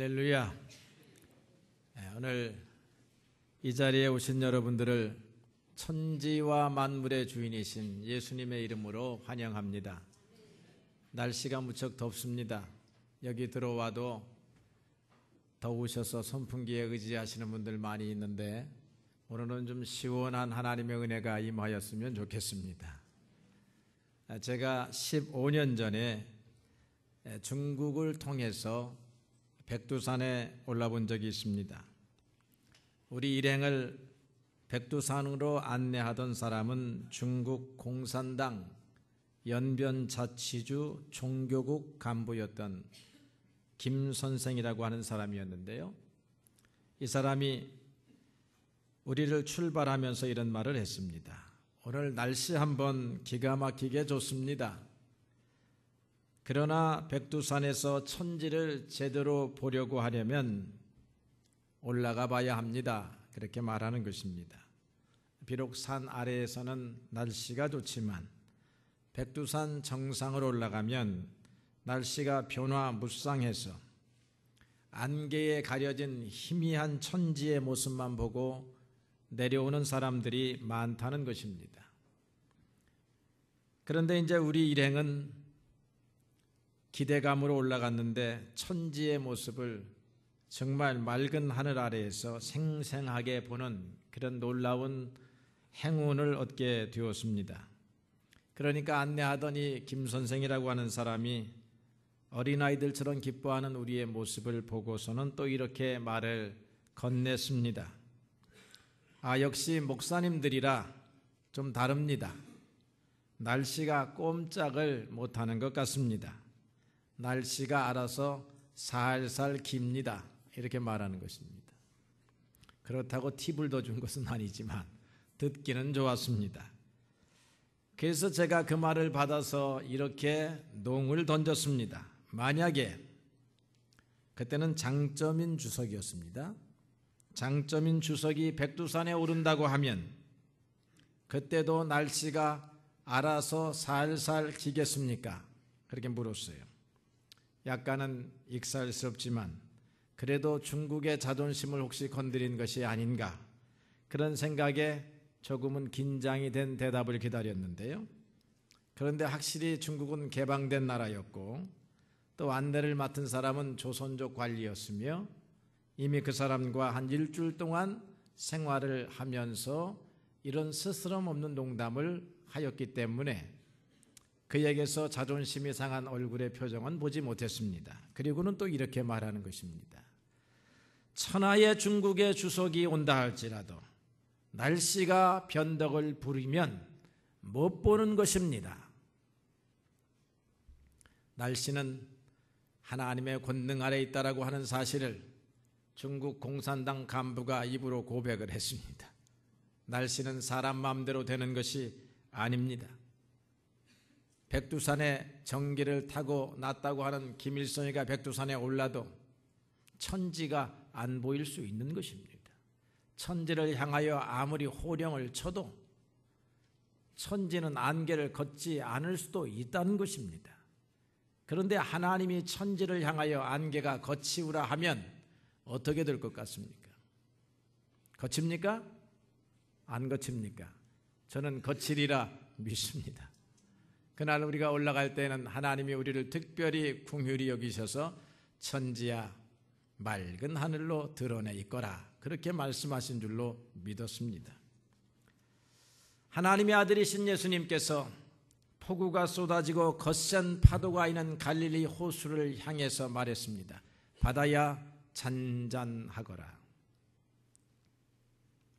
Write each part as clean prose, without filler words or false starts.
할렐루야. 오늘 이 자리에 오신 여러분들을 천지와 만물의 주인이신 예수님의 이름으로 환영합니다. 날씨가 무척 덥습니다. 여기 들어와도 더우셔서 선풍기에 의지하시는 분들 많이 있는데 오늘은 좀 시원한 하나님의 은혜가 임하였으면 좋겠습니다. 제가 15년 전에 중국을 통해서 백두산에 올라본 적이 있습니다. 우리 일행을 백두산으로 안내하던 사람은 중국 공산당 연변자치주 종교국 간부였던 김 선생이라고 하는 사람이었는데요. 이 사람이 우리를 출발하면서 이런 말을 했습니다. 오늘 날씨 한번 기가 막히게 좋습니다. 그러나 백두산에서 천지를 제대로 보려고 하려면 올라가 봐야 합니다. 그렇게 말하는 것입니다. 비록 산 아래에서는 날씨가 좋지만 백두산 정상으로 올라가면 날씨가 변화무쌍해서 안개에 가려진 희미한 천지의 모습만 보고 내려오는 사람들이 많다는 것입니다. 그런데 이제 우리 일행은 기대감으로 올라갔는데 천지의 모습을 정말 맑은 하늘 아래에서 생생하게 보는 그런 놀라운 행운을 얻게 되었습니다. 그러니까 안내하던 이 김 선생이라고 하는 사람이 어린아이들처럼 기뻐하는 우리의 모습을 보고서는 또 이렇게 말을 건넸습니다. 역시 목사님들이라 좀 다릅니다. 날씨가 꼼짝을 못하는 것 같습니다. 날씨가 알아서 살살 깁니다. 이렇게 말하는 것입니다. 그렇다고 팁을 더 준 것은 아니지만 듣기는 좋았습니다. 그래서 제가 그 말을 받아서 이렇게 농을 던졌습니다. 만약에 그때는 장점인 주석이었습니다. 장점인 주석이 백두산에 오른다고 하면 그때도 날씨가 알아서 살살 기겠습니까? 그렇게 물었어요. 약간은 익살스럽지만 그래도 중국의 자존심을 혹시 건드린 것이 아닌가 그런 생각에 조금은 긴장이 된 대답을 기다렸는데요. 그런데 확실히 중국은 개방된 나라였고 또 안내를 맡은 사람은 조선족 관리였으며 이미 그 사람과 한 일주일 동안 생활을 하면서 이런 스스럼 없는 농담을 하였기 때문에 그에게서 자존심이 상한 얼굴의 표정은 보지 못했습니다. 그리고는 또 이렇게 말하는 것입니다. 천하의 중국의 주석이 온다 할지라도 날씨가 변덕을 부리면 못 보는 것입니다. 날씨는 하나님의 권능 아래 있다라고 하는 사실을 중국 공산당 간부가 입으로 고백을 했습니다. 날씨는 사람 마음대로 되는 것이 아닙니다. 백두산에 전기를 타고 났다고 하는 김일성이가 백두산에 올라도 천지가 안 보일 수 있는 것입니다. 천지를 향하여 아무리 호령을 쳐도 천지는 안개를 걷지 않을 수도 있다는 것입니다. 그런데 하나님이 천지를 향하여 안개가 거치우라 하면 어떻게 될 것 같습니까? 거칩니까? 안 거칩니까? 저는 거치리라 믿습니다. 그날 우리가 올라갈 때는 하나님이 우리를 특별히 긍휼히 여기셔서 천지야 맑은 하늘로 드러내 있거라 그렇게 말씀하신 줄로 믿었습니다. 하나님의 아들이신 예수님께서 폭우가 쏟아지고 거센 파도가 있는 갈릴리 호수를 향해서 말했습니다. 바다야 잔잔하거라.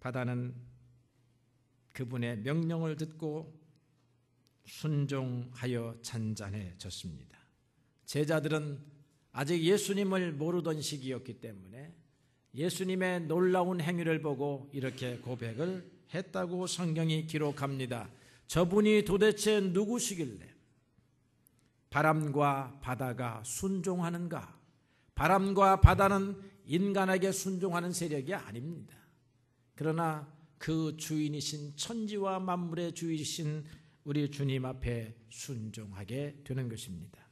바다는 그분의 명령을 듣고 순종하여 잔잔해졌습니다. 제자들은 아직 예수님을 모르던 시기였기 때문에 예수님의 놀라운 행위를 보고 이렇게 고백을 했다고 성경이 기록합니다. 저분이 도대체 누구시길래 바람과 바다가 순종하는가? 바람과 바다는 인간에게 순종하는 세력이 아닙니다. 그러나 그 주인이신 천지와 만물의 주이신 우리 주님 앞에 순종하게 되는 것입니다.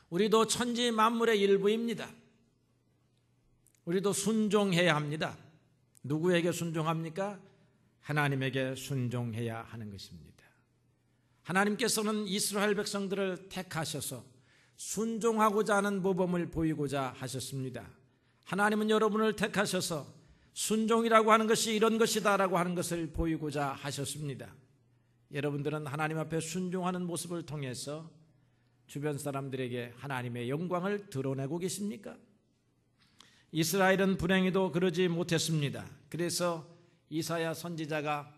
우리도 천지 만물의 일부입니다. 우리도 순종해야 합니다. 누구에게 순종합니까? 하나님에게 순종해야 하는 것입니다. 하나님께서는 이스라엘 백성들을 택하셔서 순종하고자 하는 모범을 보이고자 하셨습니다. 하나님은 여러분을 택하셔서 순종이라고 하는 것이 이런 것이다라고 하는 것을 보이고자 하셨습니다. 여러분들은 하나님 앞에 순종하는 모습을 통해서 주변 사람들에게 하나님의 영광을 드러내고 계십니까? 이스라엘은 불행히도 그러지 못했습니다. 그래서 이사야 선지자가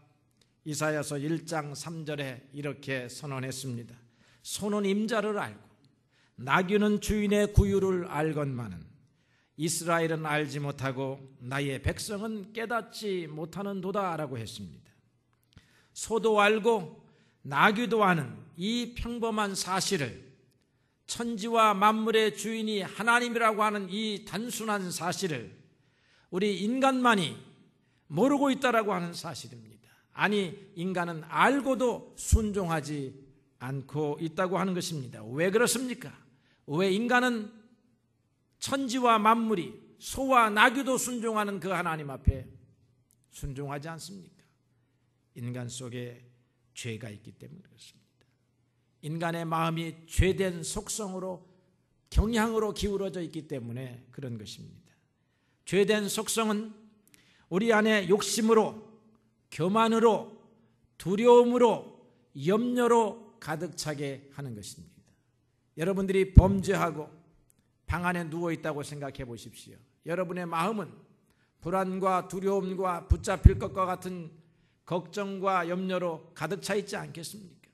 이사야서 1장 3절에 이렇게 선언했습니다. 소는 임자를 알고 나귀는 주인의 구유를 알건만은 이스라엘은 알지 못하고 나의 백성은 깨닫지 못하는도다 라고 했습니다. 소도 알고 나귀도 아는 이 평범한 사실을, 천지와 만물의 주인이 하나님이라고 하는 이 단순한 사실을 우리 인간만이 모르고 있다라고 하는 사실입니다. 아니, 인간은 알고도 순종하지 않고 있다고 하는 것입니다. 왜 그렇습니까? 왜 인간은 천지와 만물이 소와 나귀도 순종하는 그 하나님 앞에 순종하지 않습니까? 인간 속에 죄가 있기 때문에 그렇습니다. 인간의 마음이 죄된 속성으로, 경향으로 기울어져 있기 때문에 그런 것입니다. 죄된 속성은 우리 안에 욕심으로, 교만으로, 두려움으로, 염려로 가득 차게 하는 것입니다. 여러분들이 범죄하고 방 안에 누워있다고 생각해 보십시오. 여러분의 마음은 불안과 두려움과 붙잡힐 것과 같은 걱정과 염려로 가득 차 있지 않겠습니까?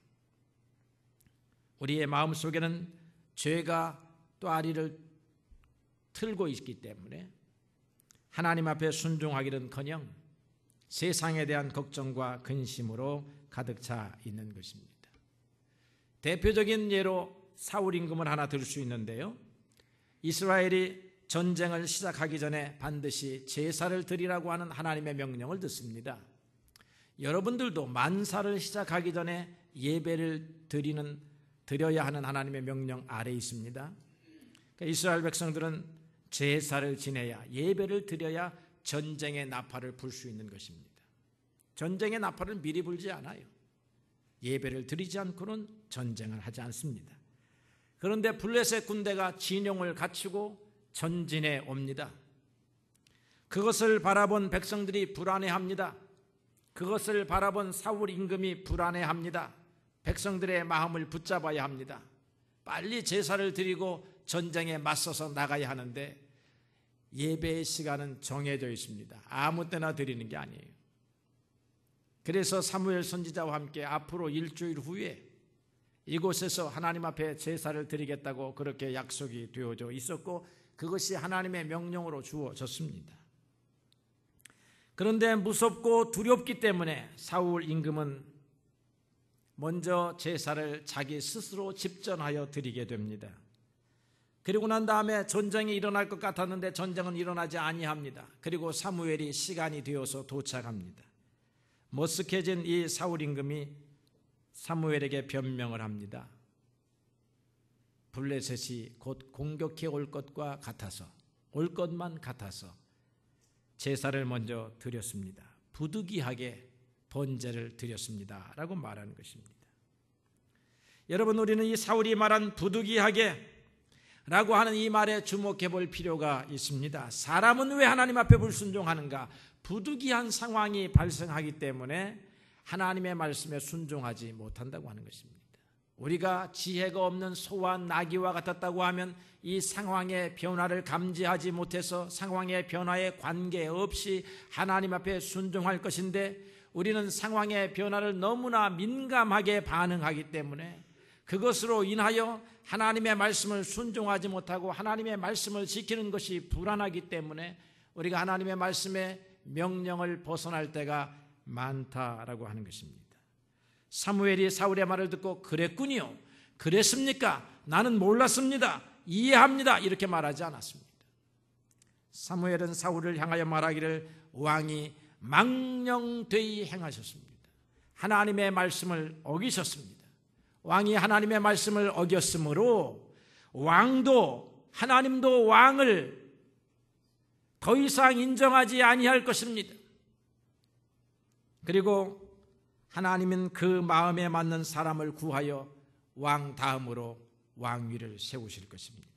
우리의 마음 속에는 죄가 또아리를 틀고 있기 때문에 하나님 앞에 순종하기는커녕 세상에 대한 걱정과 근심으로 가득 차 있는 것입니다. 대표적인 예로 사울 임금을 하나 들 수 있는데요. 이스라엘이 전쟁을 시작하기 전에 반드시 제사를 드리라고 하는 하나님의 명령을 듣습니다. 여러분들도 만사를 시작하기 전에 예배를 드려야 하는 하나님의 명령 아래에 있습니다. 그러니까 이스라엘 백성들은 제사를 지내야, 예배를 드려야 전쟁의 나팔을 불 수 있는 것입니다. 전쟁의 나팔을 미리 불지 않아요. 예배를 드리지 않고는 전쟁을 하지 않습니다. 그런데 블레셋 군대가 진용을 갖추고 전진해 옵니다. 그것을 바라본 백성들이 불안해합니다. 그것을 바라본 사울 임금이 불안해합니다. 백성들의 마음을 붙잡아야 합니다. 빨리 제사를 드리고 전쟁에 맞서서 나가야 하는데 예배의 시간은 정해져 있습니다. 아무 때나 드리는 게 아니에요. 그래서 사무엘 선지자와 함께 앞으로 일주일 후에 이곳에서 하나님 앞에 제사를 드리겠다고 그렇게 약속이 되어져 있었고 그것이 하나님의 명령으로 주어졌습니다. 그런데 무섭고 두렵기 때문에 사울 임금은 먼저 제사를 자기 스스로 집전하여 드리게 됩니다. 그리고 난 다음에 전쟁이 일어날 것 같았는데 전쟁은 일어나지 아니합니다. 그리고 사무엘이 시간이 되어서 도착합니다. 머쓱해진 이 사울 임금이 사무엘에게 변명을 합니다. 블레셋이 곧 공격해 올 것과 같아서, 올 것만 같아서 제사를 먼저 드렸습니다. 부득이하게 번제를 드렸습니다 라고 말하는 것입니다. 여러분, 우리는 이 사울이 말한 부득이하게 라고 하는 이 말에 주목해 볼 필요가 있습니다. 사람은 왜 하나님 앞에 불순종하는가? 부득이한 상황이 발생하기 때문에 하나님의 말씀에 순종하지 못한다고 하는 것입니다. 우리가 지혜가 없는 소와 나귀와 같았다고 하면 이 상황의 변화를 감지하지 못해서 상황의 변화에 관계없이 하나님 앞에 순종할 것인데 우리는 상황의 변화를 너무나 민감하게 반응하기 때문에 그것으로 인하여 하나님의 말씀을 순종하지 못하고 하나님의 말씀을 지키는 것이 불안하기 때문에 우리가 하나님의 말씀의 명령을 벗어날 때가 많다라고 하는 것입니다. 사무엘이 사울의 말을 듣고 그랬군요, 그랬습니까? 나는 몰랐습니다, 이해합니다 이렇게 말하지 않았습니다. 사무엘은 사울을 향하여 말하기를 왕이 망령되이 행하셨습니다. 하나님의 말씀을 어기셨습니다. 왕이 하나님의 말씀을 어겼으므로 왕도, 하나님도 왕을 더 이상 인정하지 아니할 것입니다. 그리고 하나님은 그 마음에 맞는 사람을 구하여 왕 다음으로 왕위를 세우실 것입니다.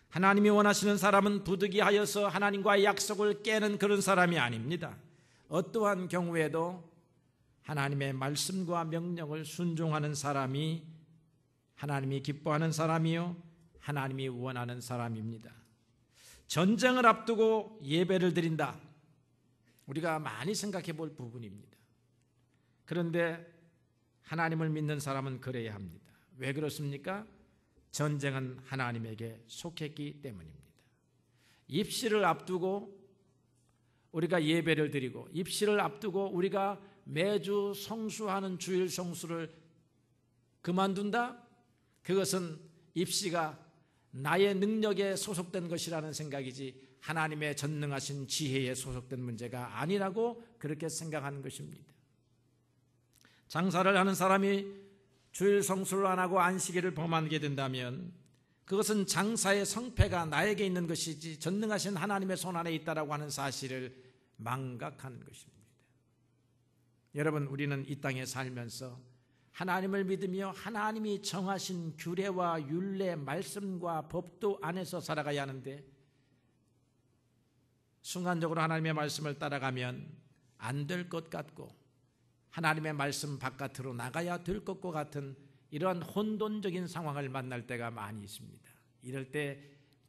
하나님이 원하시는 사람은 부득이하여서 하나님과의 약속을 깨는 그런 사람이 아닙니다. 어떠한 경우에도 하나님의 말씀과 명령을 순종하는 사람이 하나님이 기뻐하는 사람이요 하나님이 원하는 사람입니다. 전쟁을 앞두고 예배를 드린다. 우리가 많이 생각해 볼 부분입니다. 그런데 하나님을 믿는 사람은 그래야 합니다. 왜 그렇습니까? 전쟁은 하나님에게 속했기 때문입니다. 입시를 앞두고 우리가 예배를 드리고 입시를 앞두고 우리가 매주 성수하는 주일 성수를 그만둔다? 그것은 입시가 나의 능력에 소속된 것이라는 생각이지 하나님의 전능하신 지혜에 소속된 문제가 아니라고 그렇게 생각하는 것입니다. 장사를 하는 사람이 주일 성수를 안 하고 안식일을 범하게 된다면 그것은 장사의 성패가 나에게 있는 것이지 전능하신 하나님의 손 안에 있다라고 하는 사실을 망각하는 것입니다. 여러분, 우리는 이 땅에 살면서 하나님을 믿으며 하나님이 정하신 규례와 율례, 말씀과 법도 안에서 살아가야 하는데 순간적으로 하나님의 말씀을 따라가면 안 될 것 같고 하나님의 말씀 바깥으로 나가야 될 것과 같은 이러한 혼돈적인 상황을 만날 때가 많이 있습니다. 이럴 때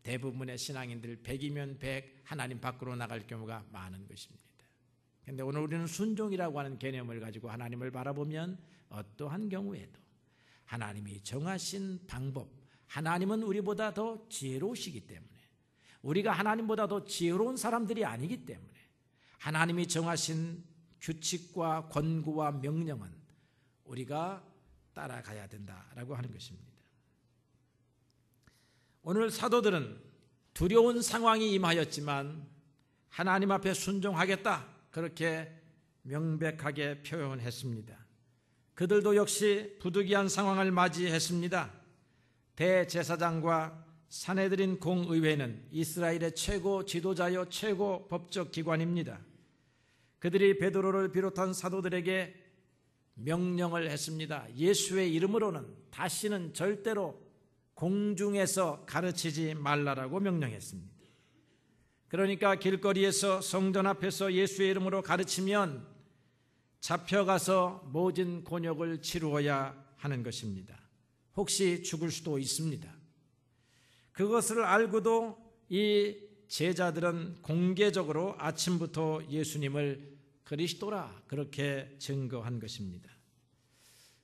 대부분의 신앙인들 100이면 100 하나님 밖으로 나갈 경우가 많은 것입니다. 그런데 오늘 우리는 순종이라고 하는 개념을 가지고 하나님을 바라보면 어떠한 경우에도 하나님이 정하신 방법, 하나님은 우리보다 더 지혜로우시기 때문에 우리가 하나님보다 더 지혜로운 사람들이 아니기 때문에 하나님이 정하신 규칙과 권고와 명령은 우리가 따라가야 된다라고 하는 것입니다. 오늘 사도들은 두려운 상황이 임하였지만 하나님 앞에 순종하겠다 그렇게 명백하게 표현했습니다. 그들도 역시 부득이한 상황을 맞이했습니다. 대제사장과 산헤드린 공의회는 이스라엘의 최고 지도자요 최고 법적 기관입니다. 그들이 베드로를 비롯한 사도들에게 명령을 했습니다. 예수의 이름으로는 다시는 절대로 공중에서 가르치지 말라라고 명령했습니다. 그러니까 길거리에서 성전 앞에서 예수의 이름으로 가르치면 잡혀가서 모진 곤욕을 치루어야 하는 것입니다. 혹시 죽을 수도 있습니다. 그것을 알고도 이 제자들은 공개적으로 아침부터 예수님을 그리스도라 그렇게 증거한 것입니다.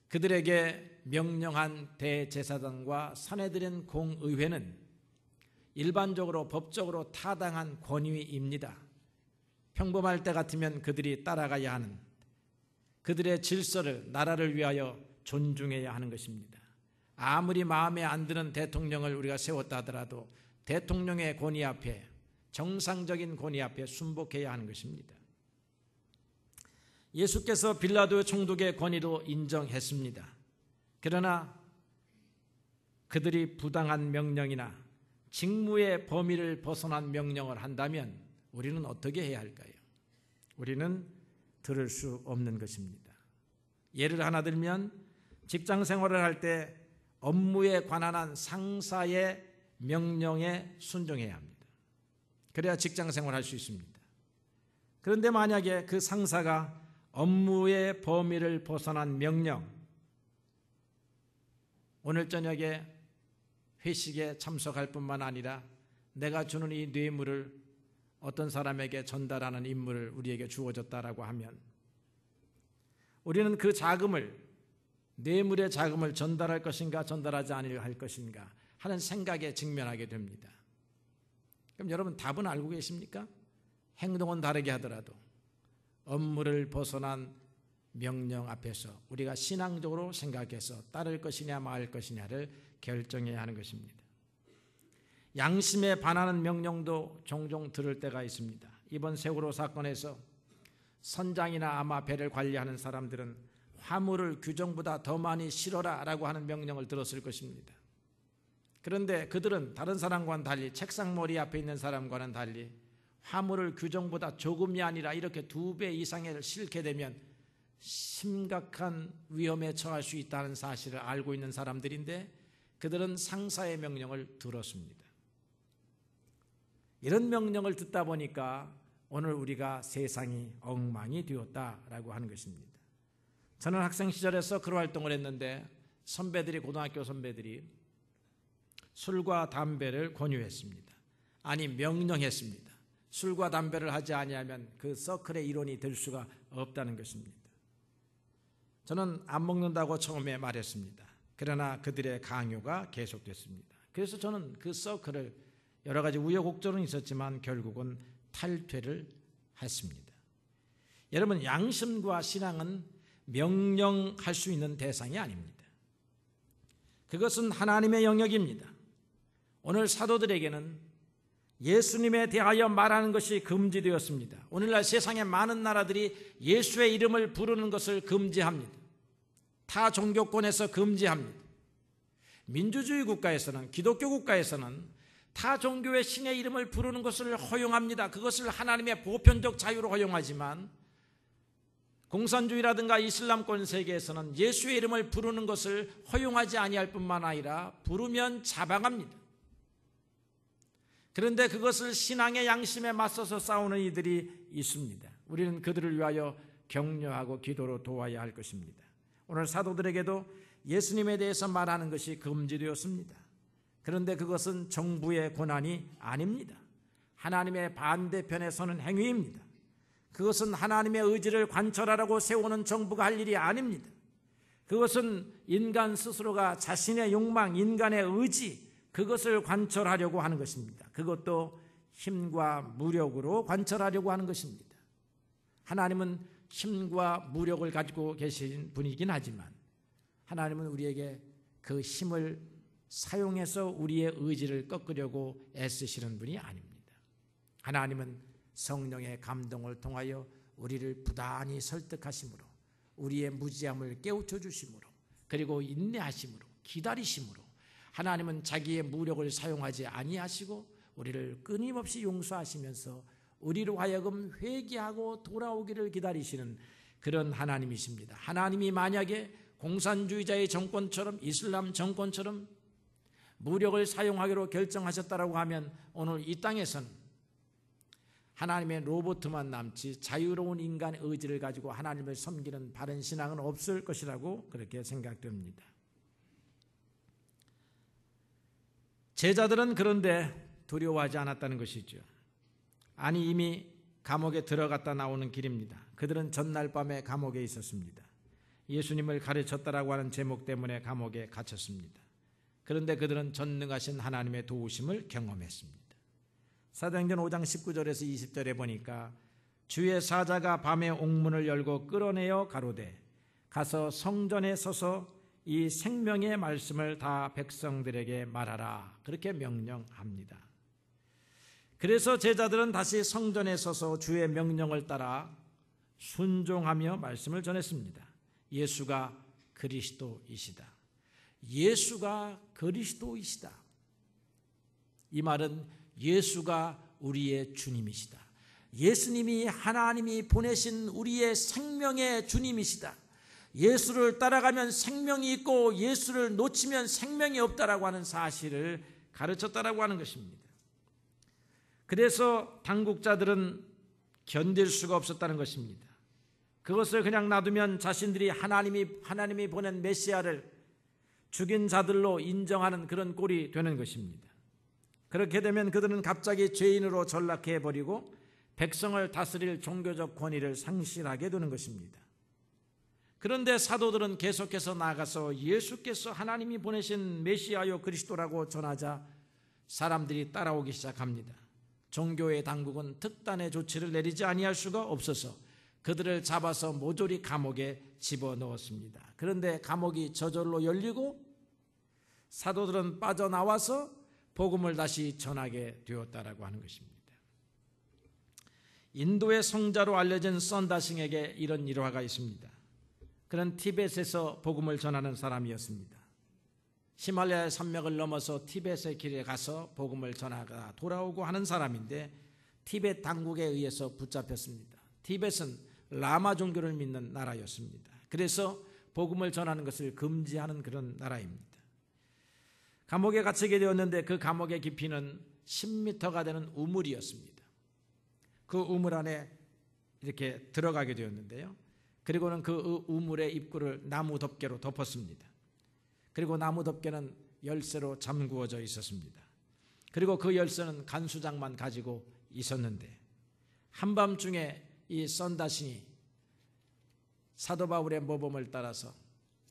그들에게 명령한 대제사장과 산헤드린 공의회는 일반적으로 법적으로 타당한 권위입니다. 평범할 때 같으면 그들이 따라가야 하는 그들의 질서를 나라를 위하여 존중해야 하는 것입니다. 아무리 마음에 안 드는 대통령을 우리가 세웠다 하더라도 대통령의 권위 앞에 정상적인 권위 앞에 순복해야 하는 것입니다. 예수께서 빌라도 총독의 권위도 인정했습니다. 그러나 그들이 부당한 명령이나 직무의 범위를 벗어난 명령을 한다면 우리는 어떻게 해야 할까요? 우리는 들을 수 없는 것입니다. 예를 하나 들면 직장 생활을 할 때 업무에 관한 한 상사의 명령에 순종해야 합니다. 그래야 직장 생활을 할 수 있습니다. 그런데 만약에 그 상사가 업무의 범위를 벗어난 명령, 오늘 저녁에 회식에 참석할 뿐만 아니라 내가 주는 이 뇌물을 어떤 사람에게 전달하는 임무를 우리에게 주어졌다라고 하면 우리는 그 자금을, 뇌물의 자금을 전달할 것인가 전달하지 않을 것인가 하는 생각에 직면하게 됩니다. 그럼 여러분 답은 알고 계십니까? 행동은 다르게 하더라도 업무를 벗어난 명령 앞에서 우리가 신앙적으로 생각해서 따를 것이냐 말 것이냐를 결정해야 하는 것입니다. 양심에 반하는 명령도 종종 들을 때가 있습니다. 이번 세월호 사건에서 선장이나 아마 배를 관리하는 사람들은 화물을 규정보다 더 많이 실어라 라고 하는 명령을 들었을 것입니다. 그런데 그들은 다른 사람과는 달리, 책상 머리 앞에 있는 사람과는 달리 화물을 규정보다 조금이 아니라 이렇게 2배 이상을 싣게 되면 심각한 위험에 처할 수 있다는 사실을 알고 있는 사람들인데 그들은 상사의 명령을 들었습니다. 이런 명령을 듣다 보니까 오늘 우리가 세상이 엉망이 되었다라고 하는 것입니다. 저는 학생 시절에서 그런 활동을 했는데 선배들이, 고등학교 선배들이 술과 담배를 권유했습니다. 아니, 명령했습니다. 술과 담배를 하지 아니하면 그 서클의 일원이 될 수가 없다는 것입니다. 저는 안 먹는다고 처음에 말했습니다. 그러나 그들의 강요가 계속됐습니다. 그래서 저는 그 서클을 여러 가지 우여곡절은 있었지만 결국은 탈퇴를 했습니다. 여러분, 양심과 신앙은 명령할 수 있는 대상이 아닙니다. 그것은 하나님의 영역입니다. 오늘 사도들에게는 예수님에 대하여 말하는 것이 금지되었습니다. 오늘날 세상의 많은 나라들이 예수의 이름을 부르는 것을 금지합니다. 타 종교권에서 금지합니다. 민주주의 국가에서는, 기독교 국가에서는 타 종교의 신의 이름을 부르는 것을 허용합니다. 그것을 하나님의 보편적 자유로 허용하지만 공산주의라든가 이슬람권 세계에서는 예수의 이름을 부르는 것을 허용하지 아니할 뿐만 아니라 부르면 잡아갑니다. 그런데 그것을 신앙의 양심에 맞서서 싸우는 이들이 있습니다. 우리는 그들을 위하여 격려하고 기도로 도와야 할 것입니다. 오늘 사도들에게도 예수님에 대해서 말하는 것이 금지되었습니다. 그런데 그것은 정부의 권한이 아닙니다. 하나님의 반대편에 서는 행위입니다. 그것은 하나님의 의지를 관철하라고 세우는 정부가 할 일이 아닙니다. 그것은 인간 스스로가 자신의 욕망, 인간의 의지, 그것을 관철하려고 하는 것입니다. 그것도 힘과 무력으로 관철하려고 하는 것입니다. 하나님은 힘과 무력을 가지고 계신 분이긴 하지만 하나님은 우리에게 그 힘을 사용해서 우리의 의지를 꺾으려고 애쓰시는 분이 아닙니다. 하나님은 성령의 감동을 통하여 우리를 부단히 설득하심으로, 우리의 무지함을 깨우쳐 주심으로, 그리고 인내하심으로, 기다리심으로 하나님은 자기의 무력을 사용하지 아니하시고 우리를 끊임없이 용서하시면서 우리로 하여금 회개하고 돌아오기를 기다리시는 그런 하나님이십니다. 하나님이 만약에 공산주의자의 정권처럼, 이슬람 정권처럼 무력을 사용하기로 결정하셨다라고 하면 오늘 이 땅에서는 하나님의 로봇만 남지 자유로운 인간의 의지를 가지고 하나님을 섬기는 바른 신앙은 없을 것이라고 그렇게 생각됩니다. 제자들은 그런데 두려워하지 않았다는 것이죠. 아니, 이미 감옥에 들어갔다 나오는 길입니다. 그들은 전날 밤에 감옥에 있었습니다. 예수님을 가르쳤다라고 하는 제목 때문에 감옥에 갇혔습니다. 그런데 그들은 전능하신 하나님의 도우심을 경험했습니다. 사도행전 5장 19절에서 20절에 보니까 주의 사자가 밤에 옥문을 열고 끌어내어 가로되 가서 성전에 서서 이 생명의 말씀을 다 백성들에게 말하라, 그렇게 명령합니다. 그래서 제자들은 다시 성전에 서서 주의 명령을 따라 순종하며 말씀을 전했습니다. 예수가 그리스도이시다. 예수가 그리스도이시다. 이 말은 예수가 우리의 주님이시다. 예수님이 하나님이 보내신 우리의 생명의 주님이시다. 예수를 따라가면 생명이 있고 예수를 놓치면 생명이 없다라고 하는 사실을 가르쳤다라고 하는 것입니다. 그래서 당국자들은 견딜 수가 없었다는 것입니다. 그것을 그냥 놔두면 자신들이 하나님이 보낸 메시아를 죽인 자들로 인정하는 그런 꼴이 되는 것입니다. 그렇게 되면 그들은 갑자기 죄인으로 전락해버리고 백성을 다스릴 종교적 권위를 상실하게 되는 것입니다. 그런데 사도들은 계속해서 나아가서 예수께서 하나님이 보내신 메시아요 그리스도라고 전하자 사람들이 따라오기 시작합니다. 종교의 당국은 특단의 조치를 내리지 아니할 수가 없어서 그들을 잡아서 모조리 감옥에 집어넣었습니다. 그런데 감옥이 저절로 열리고 사도들은 빠져나와서 복음을 다시 전하게 되었다라고 하는 것입니다. 인도의 성자로 알려진 선다싱에게 이런 일화가 있습니다. 그는 티벳에서 복음을 전하는 사람이었습니다. 히말라야 산맥을 넘어서 티벳의 길에 가서 복음을 전하다가 돌아오고 하는 사람인데 티벳 당국에 의해서 붙잡혔습니다. 티벳은 라마 종교를 믿는 나라였습니다. 그래서 복음을 전하는 것을 금지하는 그런 나라입니다. 감옥에 갇히게 되었는데 그 감옥의 깊이는 10m가 되는 우물이었습니다. 그 우물 안에 이렇게 들어가게 되었는데요. 그리고는 그 우물의 입구를 나무 덮개로 덮었습니다. 그리고 나무 덮개는 열쇠로 잠그어져 있었습니다. 그리고 그 열쇠는 간수장만 가지고 있었는데 한밤중에 이 썬다신이 사도 바울의 모범을 따라서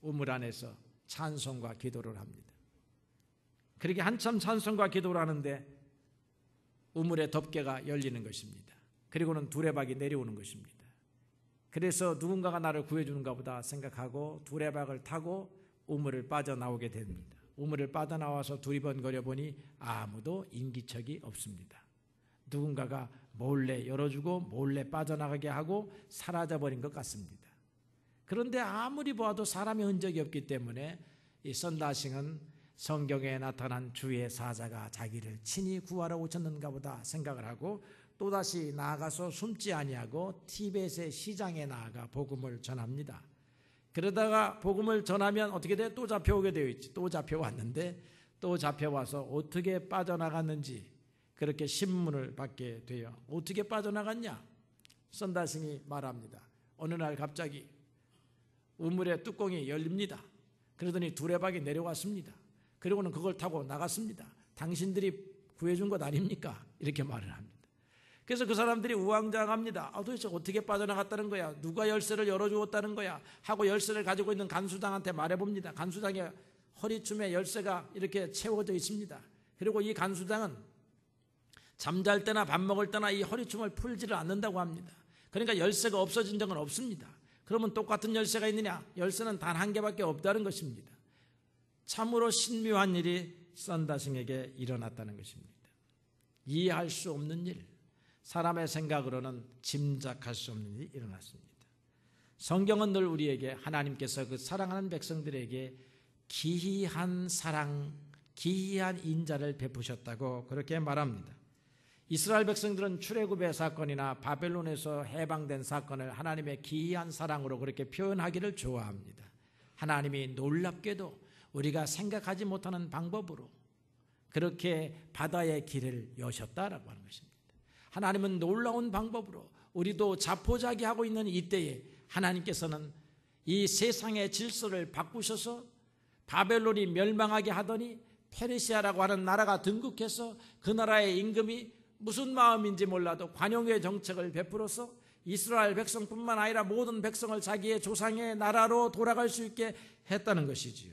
우물 안에서 찬송과 기도를 합니다. 그렇게 한참 찬송과 기도를 하는데 우물의 덮개가 열리는 것입니다. 그리고는 두레박이 내려오는 것입니다. 그래서 누군가가 나를 구해주는가 보다 생각하고 두레박을 타고 우물을 빠져나오게 됩니다. 우물을 빠져나와서 두리번거려 보니 아무도 인기척이 없습니다. 누군가가 몰래 열어주고 몰래 빠져나가게 하고 사라져버린 것 같습니다. 그런데 아무리 보아도 사람의 흔적이 없기 때문에 이 선다싱은 성경에 나타난 주의 사자가 자기를 친히 구하러 오셨는가 보다 생각을 하고 또다시 나아가서 숨지 아니하고 티벳의 시장에 나아가 복음을 전합니다. 그러다가 복음을 전하면 어떻게 돼? 또 잡혀오게 되어 있지. 또 잡혀왔는데 또 잡혀와서 어떻게 빠져나갔는지 그렇게 신문을 받게 돼요. 어떻게 빠져나갔냐? 선다싱이 말합니다. 어느 날 갑자기 우물의 뚜껑이 열립니다. 그러더니 두레박이 내려왔습니다. 그리고는 그걸 타고 나갔습니다. 당신들이 구해준 것 아닙니까? 이렇게 말을 합니다. 그래서 그 사람들이 우왕좌왕합니다. 도대체 어떻게 빠져나갔다는 거야? 누가 열쇠를 열어주었다는 거야? 하고 열쇠를 가지고 있는 간수장한테 말해봅니다. 간수장의 허리춤에 열쇠가 이렇게 채워져 있습니다. 그리고 이 간수장은 잠잘 때나 밥 먹을 때나 이 허리춤을 풀지를 않는다고 합니다. 그러니까 열쇠가 없어진 적은 없습니다. 그러면 똑같은 열쇠가 있느냐? 열쇠는 단 한 개밖에 없다는 것입니다. 참으로 신묘한 일이 선다싱에게 일어났다는 것입니다. 이해할 수 없는 일, 사람의 생각으로는 짐작할 수 없는 일이 일어났습니다. 성경은 늘 우리에게 하나님께서 그 사랑하는 백성들에게 기이한 사랑, 기이한 인자를 베푸셨다고 그렇게 말합니다. 이스라엘 백성들은 출애굽의 사건이나 바벨론에서 해방된 사건을 하나님의 기이한 사랑으로 그렇게 표현하기를 좋아합니다. 하나님이 놀랍게도 우리가 생각하지 못하는 방법으로 그렇게 바다의 길을 여셨다라고 하는 것입니다. 하나님은 놀라운 방법으로 우리도 자포자기하고 있는 이때에 하나님께서는 이 세상의 질서를 바꾸셔서 바벨론이 멸망하게 하더니 페르시아라고 하는 나라가 등극해서 그 나라의 임금이 무슨 마음인지 몰라도 관용의 정책을 베풀어서 이스라엘 백성뿐만 아니라 모든 백성을 자기의 조상의 나라로 돌아갈 수 있게 했다는 것이지요.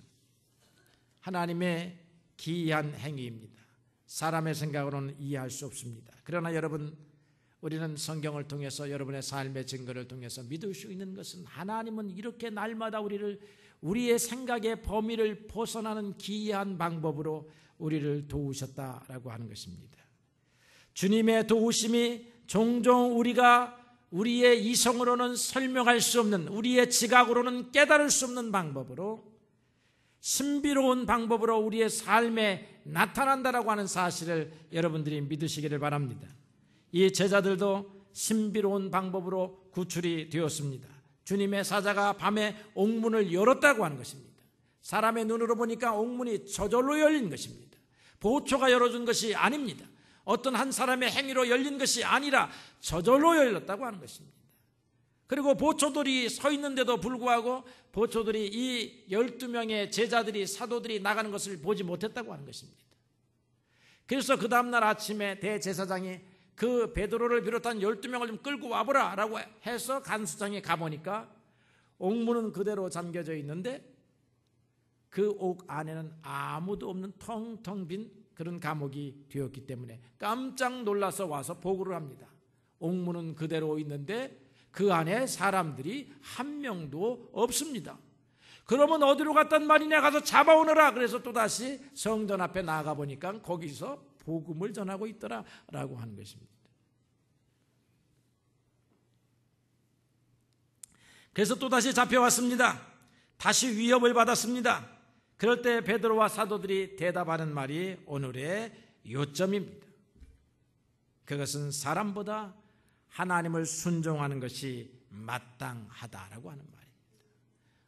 하나님의 기이한 행위입니다. 사람의 생각으로는 이해할 수 없습니다. 그러나 여러분, 우리는 성경을 통해서 여러분의 삶의 증거를 통해서 믿을 수 있는 것은 하나님은 이렇게 날마다 우리의 생각의 범위를 벗어나는 기이한 방법으로 우리를 도우셨다라고 하는 것입니다. 주님의 도우심이 종종 우리의 이성으로는 설명할 수 없는, 우리의 지각으로는 깨달을 수 없는 방법으로, 신비로운 방법으로 우리의 삶에 나타난다라고 하는 사실을 여러분들이 믿으시기를 바랍니다. 이 제자들도 신비로운 방법으로 구출이 되었습니다. 주님의 사자가 밤에 옥문을 열었다고 하는 것입니다. 사람의 눈으로 보니까 옥문이 저절로 열린 것입니다. 보초가 열어준 것이 아닙니다. 어떤 한 사람의 행위로 열린 것이 아니라 저절로 열렸다고 하는 것입니다. 그리고 보초들이 서 있는데도 불구하고 보초들이 이 12명의 제자들이, 사도들이 나가는 것을 보지 못했다고 하는 것입니다. 그래서 그 다음날 아침에 대제사장이 그 베드로를 비롯한 12명을 좀 끌고 와보라 라고 해서 간수장에 가보니까 옥문은 그대로 잠겨져 있는데 그 옥 안에는 아무도 없는 텅텅 빈 그런 감옥이 되었기 때문에 깜짝 놀라서 와서 보고를 합니다. 옥문은 그대로 있는데 그 안에 사람들이 한 명도 없습니다. 그러면 어디로 갔단 말이냐, 가서 잡아오너라. 그래서 또다시 성전 앞에 나가 보니까 거기서 복음을 전하고 있더라라고 하는 것입니다. 그래서 또다시 잡혀왔습니다. 다시 위협을 받았습니다. 그럴 때 베드로와 사도들이 대답하는 말이 오늘의 요점입니다. 그것은 사람보다 하나님을 순종하는 것이 마땅하다라고 하는 말입니다.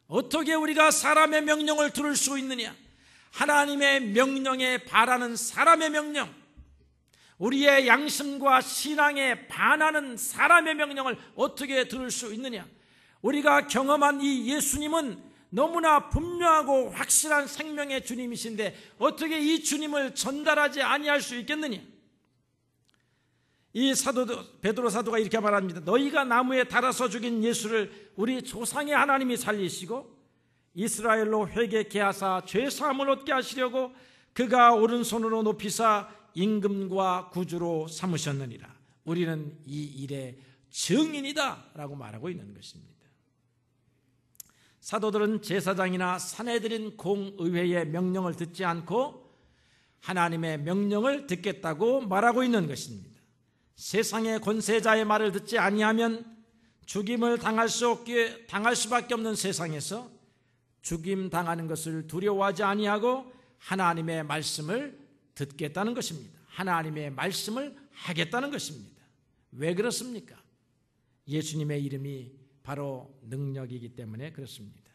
어떻게 우리가 사람의 명령을 들을 수 있느냐? 하나님의 명령에 반하는 사람의 명령, 우리의 양심과 신앙에 반하는 사람의 명령을 어떻게 들을 수 있느냐? 우리가 경험한 이 예수님은 너무나 분명하고 확실한 생명의 주님이신데 어떻게 이 주님을 전달하지 아니할 수 있겠느냐? 이 베드로 사도가 이렇게 말합니다. 너희가 나무에 달아서 죽인 예수를 우리 조상의 하나님이 살리시고 이스라엘로 회개케 하사 죄사함을 얻게 하시려고 그가 오른손으로 높이사 임금과 구주로 삼으셨느니라. 우리는 이 일의 증인이다 라고 말하고 있는 것입니다. 사도들은 제사장이나 산헤드린 공의회의 명령을 듣지 않고 하나님의 명령을 듣겠다고 말하고 있는 것입니다. 세상의 권세자의 말을 듣지 아니하면 죽임을 당할 수밖에 없는 세상에서 죽임 당하는 것을 두려워하지 아니하고 하나님의 말씀을 듣겠다는 것입니다. 하나님의 말씀을 하겠다는 것입니다. 왜 그렇습니까? 예수님의 이름이 바로 능력이기 때문에 그렇습니다.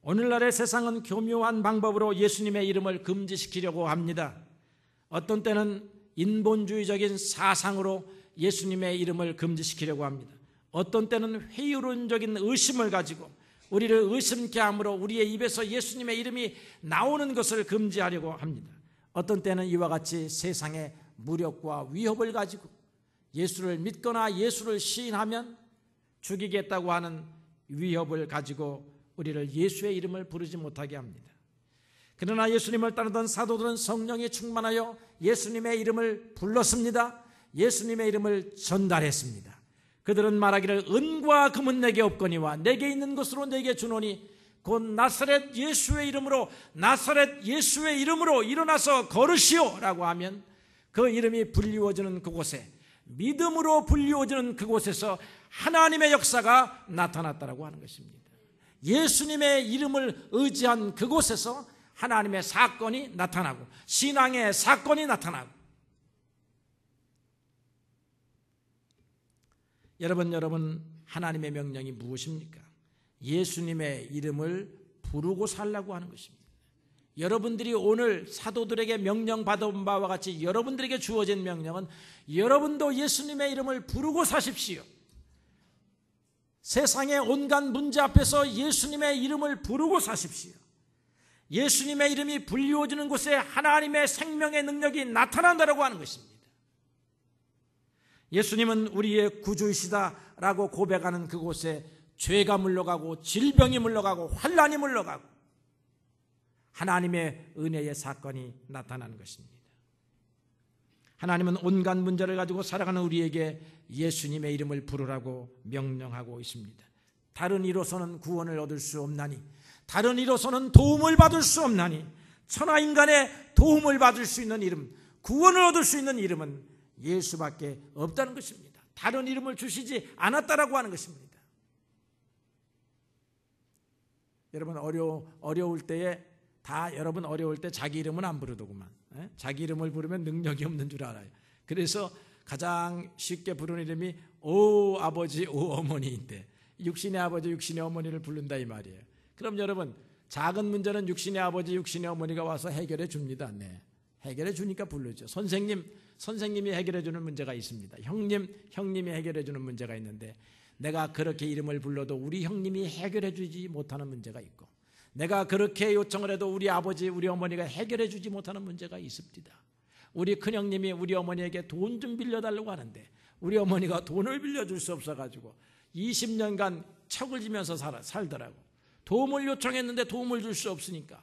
오늘날의 세상은 교묘한 방법으로 예수님의 이름을 금지시키려고 합니다. 어떤 때는 인본주의적인 사상으로 예수님의 이름을 금지시키려고 합니다. 어떤 때는 회의론적인 의심을 가지고 우리를 의심케 함으로 우리의 입에서 예수님의 이름이 나오는 것을 금지하려고 합니다. 어떤 때는 이와 같이 세상의 무력과 위협을 가지고 예수를 믿거나 예수를 시인하면 죽이겠다고 하는 위협을 가지고 우리를 예수의 이름을 부르지 못하게 합니다. 그러나 예수님을 따르던 사도들은 성령이 충만하여 예수님의 이름을 불렀습니다. 예수님의 이름을 전달했습니다. 그들은 말하기를 은과 금은 내게 없거니와 내게 있는 것으로 내게 주노니 곧 나사렛 예수의 이름으로 일어나서 걸으시오 라고 하면 그 이름이 불리워지는 그곳에, 믿음으로 불리워지는 그곳에서 하나님의 역사가 나타났다라고 하는 것입니다. 예수님의 이름을 의지한 그곳에서 하나님의 사건이 나타나고 신앙의 사건이 나타나고. 여러분 하나님의 명령이 무엇입니까? 예수님의 이름을 부르고 살라고 하는 것입니다. 여러분들이 오늘 사도들에게 명령받은 바와 같이 여러분들에게 주어진 명령은 여러분도 예수님의 이름을 부르고 사십시오. 세상의 온갖 문제 앞에서 예수님의 이름을 부르고 사십시오. 예수님의 이름이 불리워지는 곳에 하나님의 생명의 능력이 나타난다고 하는 것입니다. 예수님은 우리의 구주이시다라고 고백하는 그곳에 죄가 물러가고 질병이 물러가고 환난이 물러가고 하나님의 은혜의 사건이 나타나는 것입니다. 하나님은 온갖 문제를 가지고 살아가는 우리에게 예수님의 이름을 부르라고 명령하고 있습니다. 다른 이로서는 구원을 얻을 수 없나니, 다른 이로서는 도움을 받을 수 없나니, 천하인간의 도움을 받을 수 있는 이름, 구원을 얻을 수 있는 이름은 예수밖에 없다는 것입니다. 다른 이름을 주시지 않았다라고 하는 것입니다. 여러분 어려울 때에 여러분 어려울 때 자기 이름은 안 부르더구만. 자기 이름을 부르면 능력이 없는 줄 알아요. 그래서 가장 쉽게 부르는 이름이 오 아버지 오 어머니인데, 육신의 아버지 육신의 어머니를 부른다 이 말이에요. 그럼 여러분 작은 문제는 육신의 아버지 육신의 어머니가 와서 해결해 줍니다. 네, 해결해 주니까 부르죠. 선생님이 해결해 주는 문제가 있습니다. 형님이 해결해 주는 문제가 있는데, 내가 그렇게 이름을 불러도 우리 형님이 해결해 주지 못하는 문제가 있고, 내가 그렇게 요청을 해도 우리 아버지 우리 어머니가 해결해 주지 못하는 문제가 있습니다. 우리 큰형님이 우리 어머니에게 돈 좀 빌려달라고 하는데 우리 어머니가 돈을 빌려줄 수 없어가지고 20년간 척을 지면서 살더라고. 도움을 요청했는데 도움을 줄 수 없으니까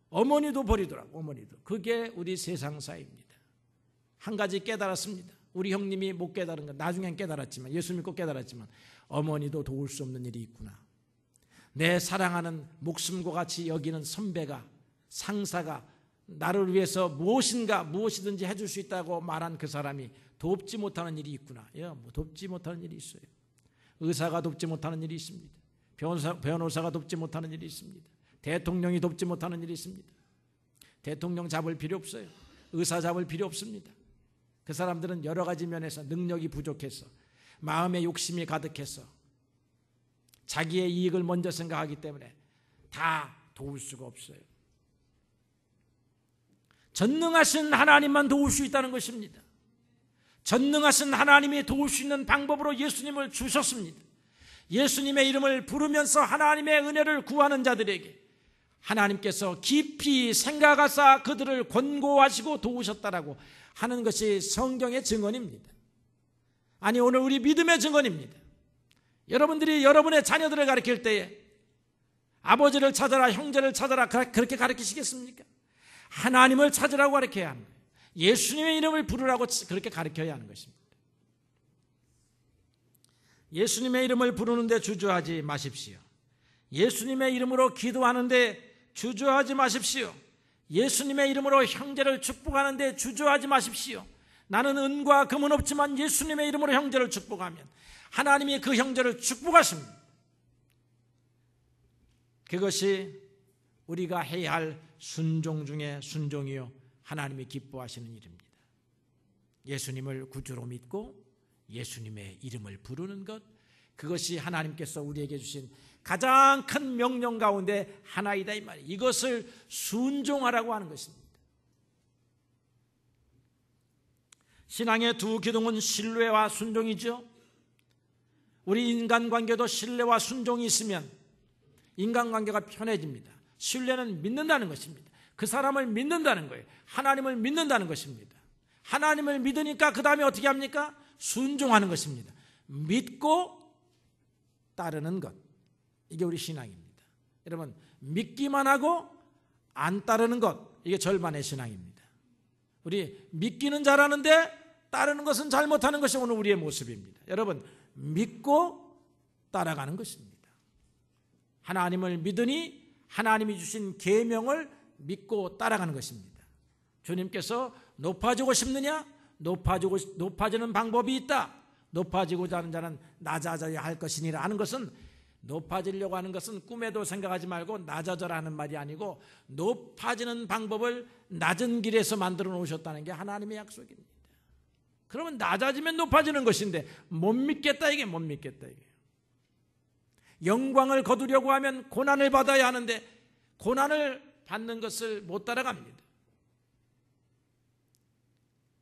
어머니도 버리더라고. 어머니도. 그게 우리 세상사입니다. 한 가지 깨달았습니다. 우리 형님이 못 깨달은 건 나중엔 깨달았지만, 예수 믿고 깨달았지만, 어머니도 도울 수 없는 일이 있구나. 내 사랑하는 목숨과 같이 여기는 선배가, 상사가 나를 위해서 무엇이든지 해줄 수 있다고 말한 그 사람이 돕지 못하는 일이 있구나. 돕지 못하는 일이 있어요. 의사가 돕지 못하는 일이 있습니다. 변호사가 돕지 못하는 일이 있습니다. 대통령이 돕지 못하는 일이 있습니다. 대통령 잡을 필요 없어요. 의사 잡을 필요 없습니다. 그 사람들은 여러 가지 면에서 능력이 부족해서, 마음의 욕심이 가득해서, 자기의 이익을 먼저 생각하기 때문에 다 도울 수가 없어요. 전능하신 하나님만 도울 수 있다는 것입니다. 전능하신 하나님이 도울 수 있는 방법으로 예수님을 주셨습니다. 예수님의 이름을 부르면서 하나님의 은혜를 구하는 자들에게 하나님께서 깊이 생각하사 그들을 권고하시고 도우셨다라고 하는 것이 성경의 증언입니다. 아니, 오늘 우리 믿음의 증언입니다. 여러분들이 여러분의 자녀들을 가르칠 때에 아버지를 찾아라, 형제를 찾아라, 그렇게 가르치시겠습니까? 하나님을 찾으라고 가르쳐야 합니다. 예수님의 이름을 부르라고 그렇게 가르쳐야 하는 것입니다. 예수님의 이름을 부르는데 주저하지 마십시오. 예수님의 이름으로 기도하는데 주저하지 마십시오. 예수님의 이름으로 형제를 축복하는데 주저하지 마십시오. 나는 은과 금은 없지만 예수님의 이름으로 형제를 축복하면 하나님이 그 형제를 축복하십니다. 그것이 우리가 해야 할 순종 중에 순종이요, 하나님이 기뻐하시는 일입니다. 예수님을 구주로 믿고 예수님의 이름을 부르는 것, 그것이 하나님께서 우리에게 주신 가장 큰 명령 가운데 하나이다 이 말이에요. 이것을 순종하라고 하는 것입니다. 신앙의 두 기둥은 신뢰와 순종이죠. 우리 인간관계도 신뢰와 순종이 있으면 인간관계가 편해집니다. 신뢰는 믿는다는 것입니다. 그 사람을 믿는다는 거예요. 하나님을 믿는다는 것입니다. 하나님을 믿으니까 그 다음에 어떻게 합니까? 순종하는 것입니다. 믿고 따르는 것, 이게 우리 신앙입니다. 여러분, 믿기만 하고 안 따르는 것, 이게 절반의 신앙입니다. 우리 믿기는 잘하는데 따르는 것은 잘못하는 것이 오늘 우리의 모습입니다. 여러분, 믿고 따라가는 것입니다. 하나님을 믿으니 하나님이 주신 계명을 믿고 따라가는 것입니다. 주님께서 높아지고 싶느냐? 높아지는 방법이 있다. 높아지고자 하는 자는 낮아져야 할 것이니라 하는 것은, 높아지려고 하는 것은 꿈에도 생각하지 말고 낮아져라 하는 말이 아니고, 높아지는 방법을 낮은 길에서 만들어 놓으셨다는 게 하나님의 약속입니다. 그러면 낮아지면 높아지는 것인데 못 믿겠다, 이게 못 믿겠다 이게. 영광을 거두려고 하면 고난을 받아야 하는데 고난을 받는 것을 못 따라갑니다.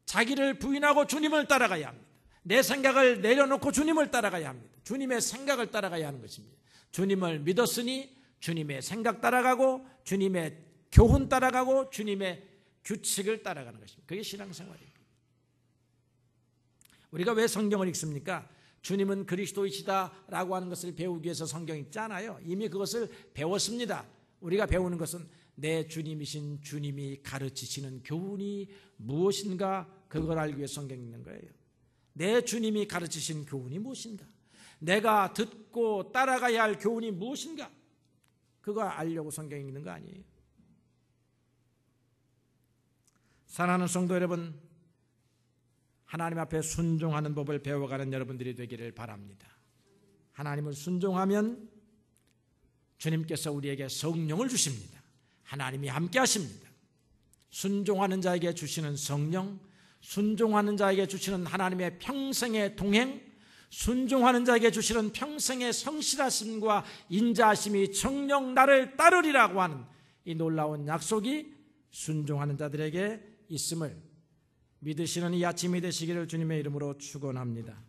자기를 부인하고 주님을 따라가야 합니다. 내 생각을 내려놓고 주님을 따라가야 합니다. 주님의 생각을 따라가야 하는 것입니다. 주님을 믿었으니 주님의 생각 따라가고 주님의 교훈 따라가고 주님의 규칙을 따라가는 것입니다. 그게 신앙생활입니다. 우리가 왜 성경을 읽습니까? 주님은 그리스도이시다라고 하는 것을 배우기 위해서 성경 읽잖아요. 이미 그것을 배웠습니다. 우리가 배우는 것은 내 주님이신 주님이 가르치시는 교훈이 무엇인가, 그걸 알기 위해 성경 읽는 거예요. 내 주님이 가르치신 교훈이 무엇인가, 내가 듣고 따라가야 할 교훈이 무엇인가, 그거 알려고 성경 읽는 거 아니에요. 사랑하는 성도 여러분, 하나님 앞에 순종하는 법을 배워가는 여러분들이 되기를 바랍니다. 하나님을 순종하면 주님께서 우리에게 성령을 주십니다. 하나님이 함께 하십니다. 순종하는 자에게 주시는 성령, 순종하는 자에게 주시는 하나님의 평생의 동행, 순종하는 자에게 주시는 평생의 성실하심과 인자하심이 정녕 나를 따르리라고 하는 이 놀라운 약속이 순종하는 자들에게 있음을 믿으시는 이 아침이 되시기를 주님의 이름으로 축원합니다.